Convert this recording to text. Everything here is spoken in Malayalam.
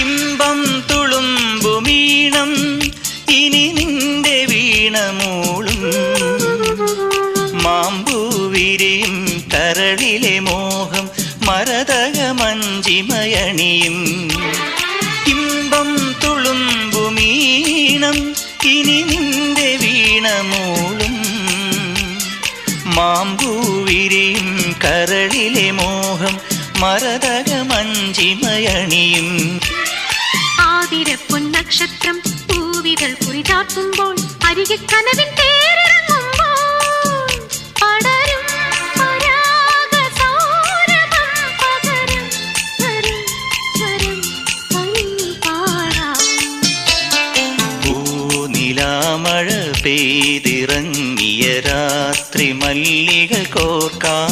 ഇമ്പം തുളുമ്പുമീണം ഇനി നിന്റെ വീണമൂളും മാമ്പൂവിരിയും കരളിലെ മോഹം മരതകമഞ്ചിമയണിയും ഇമ്പം തുളുമ്പുമീണം ഇനി നിന്റെ വീണമൂളും മാമ്പൂവിരിയും കരളിലെ മോഹം മരതകമഞ്ചിമയണിയും ആതിരപ്പൊൻ നക്ഷത്രം പൂവിതൾ കുറിചാർത്തുമ്പോൾ അരികെ കനവിൻ തേരിറങ്ങുമ്പോൾ പടരും പരാഗസൗരഭം പകരും സ്വരം സ്വരം പാടാം. പൂനിലാമഴ പെയ്തിറങ്ങിയ രാത്രി മല്ലിക കോർക്കാം